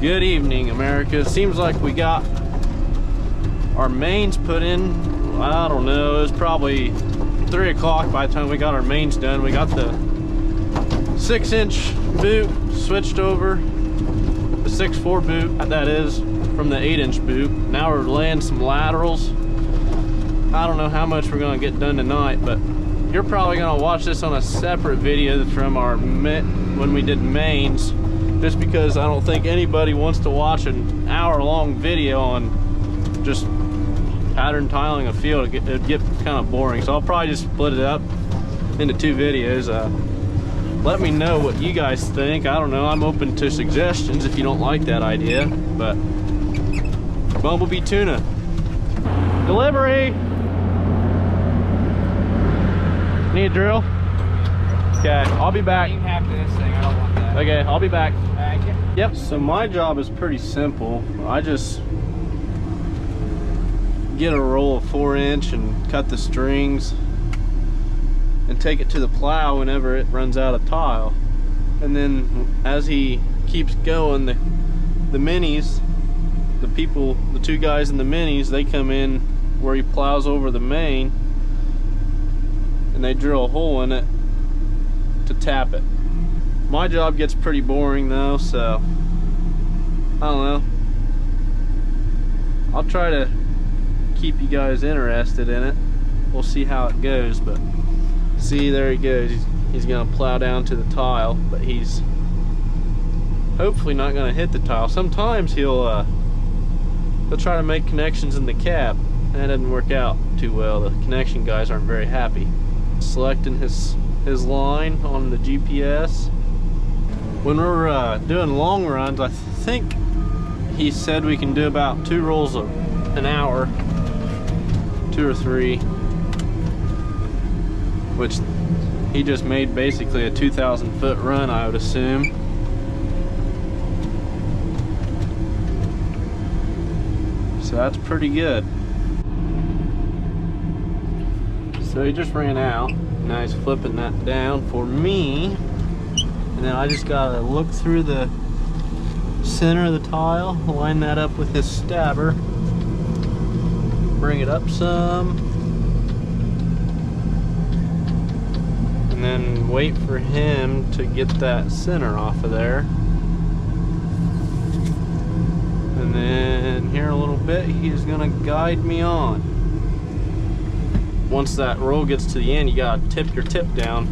Good evening, America. Seems like we got our mains put in. I don't know, it was probably 3 o'clock by the time we got our mains done. We got the 6-inch boot switched over, the 6.4 boot, that is, from the 8-inch boot. Now we're laying some laterals. I don't know how much we're gonna get done tonight, but you're probably gonna watch this on a separate video from our when we did mains, just because I don't think anybody wants to watch an hour-long video on just pattern tiling a field. It'd get kind of boring, so I'll probably just split it up into 2 videos. Let me know what you guys think. I don't know, I'm open to suggestions if you don't like that idea. But Bumblebee Tuna delivery. Need a drill? Okay, I'll be back. You can have this thing, I don't want that. Okay, I'll be back. Okay. Yep, so my job is pretty simple. I just get a roll of 4-inch and cut the strings and take it to the plow whenever it runs out of tile. And then as he keeps going, the minis, the 2 guys in the minis, they come in where he plows over the main and they drill a hole in it to tap it. My job gets pretty boring though, so I don't know. I'll try to keep you guys interested in it. We'll see how it goes, but see, there he goes. He's gonna plow down to the tile, but he's hopefully not gonna hit the tile. Sometimes he'll try to make connections in the cab. That doesn't work out too well. The connection guys aren't very happy. Selecting his line on the GPS. When we're doing long runs, I think he said we can do about 2 rolls an hour, 2 or 3, which he just made basically a 2,000 foot run, I would assume. So that's pretty good. So he just ran out. Now he's flipping that down for me. And then I just gotta look through the center of the tile, line that up with his stabber, bring it up some, and then wait for him to get that center off of there. And then here in a little bit, he's gonna guide me on. Once that roll gets to the end, you gotta tip your tip down.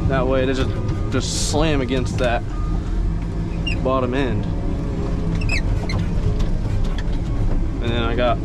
That way it doesn't just slam against that bottom end. And then I got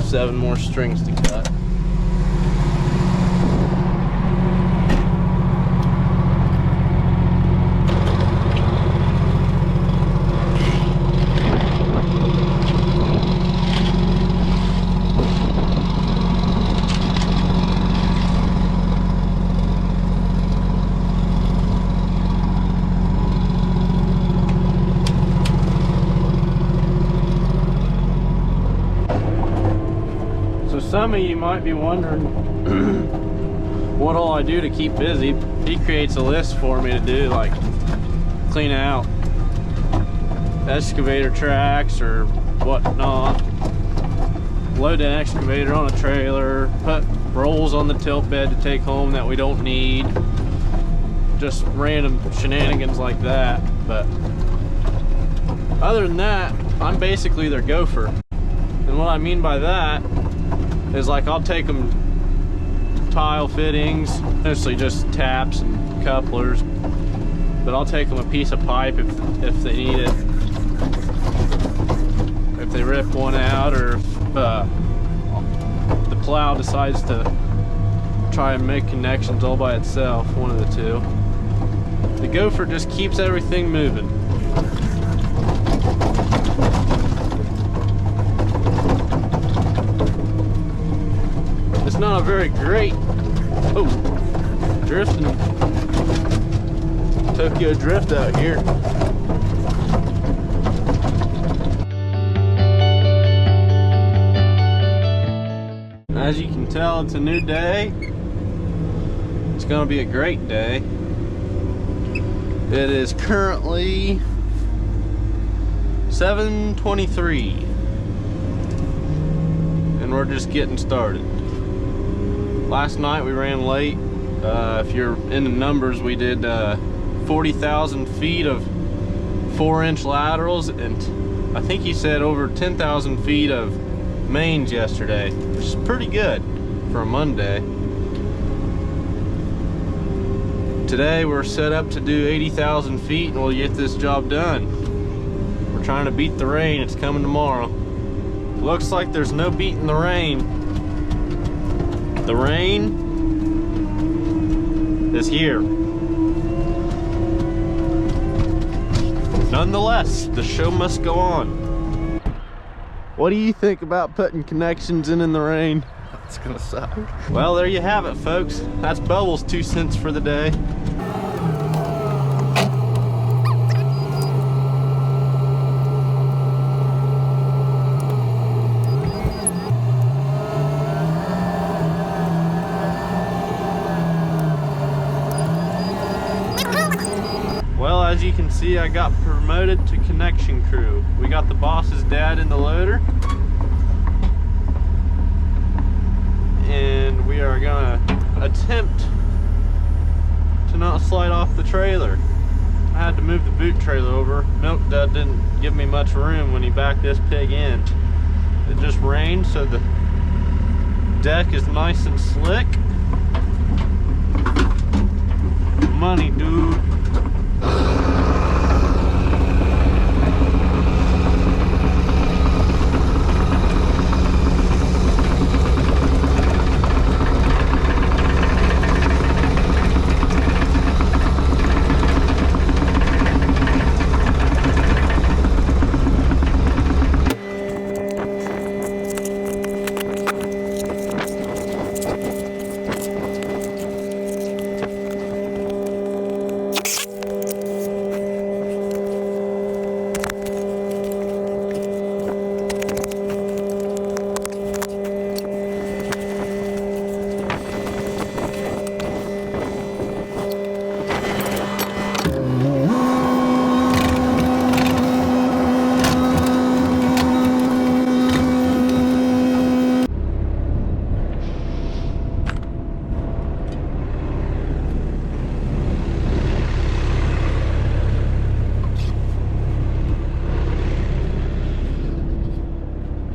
7 more strings to cut. Some of you might be wondering what all I do to keep busy. He creates a list for me to do, like clean out excavator tracks or whatnot, load an excavator on a trailer, put rolls on the tilt bed to take home that we don't need, just random shenanigans like that. But other than that, I'm basically their gopher. And what I mean by that is, like, I'll take them tile fittings, mostly just taps and couplers, but I'll take them a piece of pipe if they need it, if they rip one out, or if the plow decides to try and make connections all by itself, one of the 2. The gopher just keeps everything moving. It's not a very great, drifting, Tokyo drift out here. As you can tell, it's a new day. It's gonna be a great day. It is currently 7:23, and we're just getting started. Last night we ran late. If you're into numbers, we did 40,000 feet of 4-inch laterals, and I think he said over 10,000 feet of mains yesterday, which is pretty good for a Monday. Today we're set up to do 80,000 feet and we'll get this job done. We're trying to beat the rain. It's coming tomorrow. Looks like there's no beating the rain. The rain is here. Nonetheless, the show must go on. What do you think about putting connections in the rain? It's gonna suck. Well, there you have it, folks. That's Bubbles' 2 cents for the day. Well, as you can see, I got promoted to connection crew. We got the boss's dad in the loader, and we are gonna attempt to not slide off the trailer. I had to move the boot trailer over. Milk Dud didn't give me much room when he backed this pig in. It just rained, so the deck is nice and slick. Money, dude.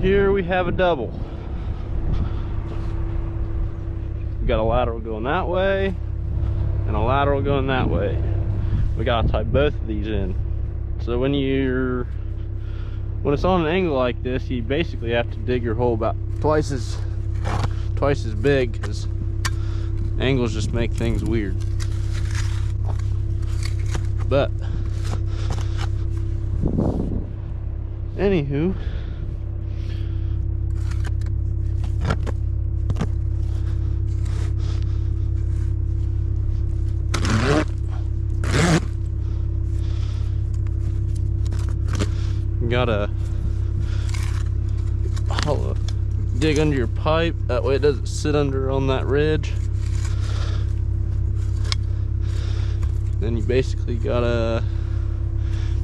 Here we have a double. We got a lateral going that way and a lateral going that way. We gotta tie both of these in. So when it's on an angle like this, you basically have to dig your hole about twice as big, because angles just make things weird. But anywho, gotta dig under your pipe, that way it doesn't sit under on that ridge. Then you basically gotta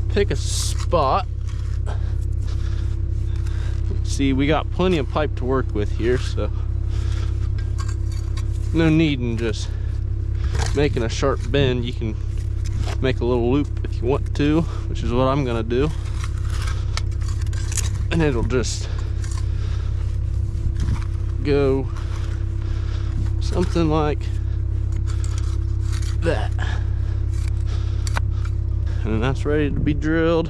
pick a spot. See, we got plenty of pipe to work with here, so no need in just making a sharp bend. You can make a little loop if you want to, which is what I'm gonna do. And it'll just go something like that. And that's ready to be drilled.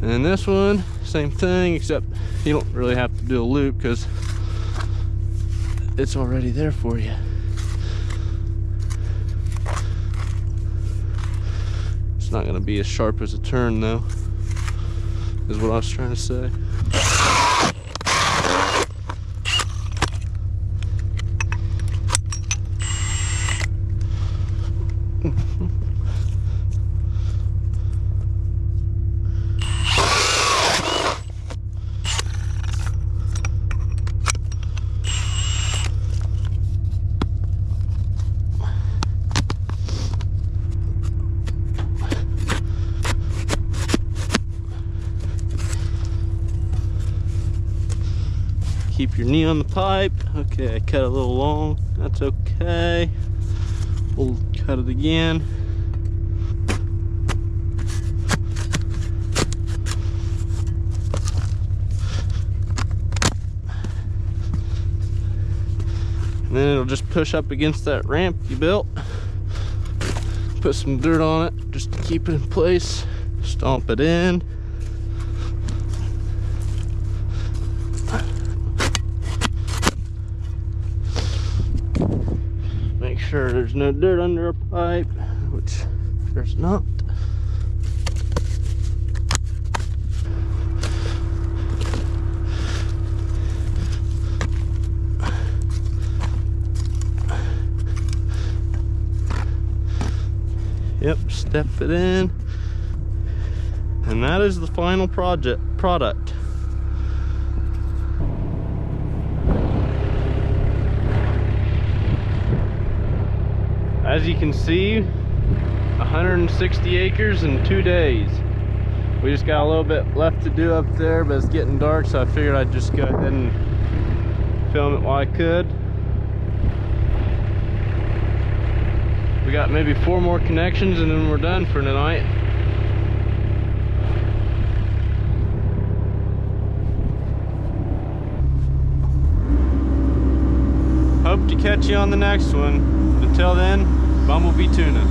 And then this one, same thing, except you don't really have to do a loop because it's already there for you. It's not gonna be as sharp as a turn though, is what I was trying to say. keep your knee on the pipe. Okay, I cut a little long. That's okay. We'll cut it again. And then it'll just push up against that ramp you built. Put some dirt on it just to keep it in place. Stomp it in. Make sure there's no dirt under a pipe, which there's not. Yep, step it in. And that is the final product. As you can see, 160 acres in 2 days. We just got a little bit left to do up there, but it's getting dark, so I figured I'd just go ahead and film it while I could. We got maybe 4 more connections and then we're done for tonight. Hope to catch you on the next one. Until then, Bumblebee Tuna.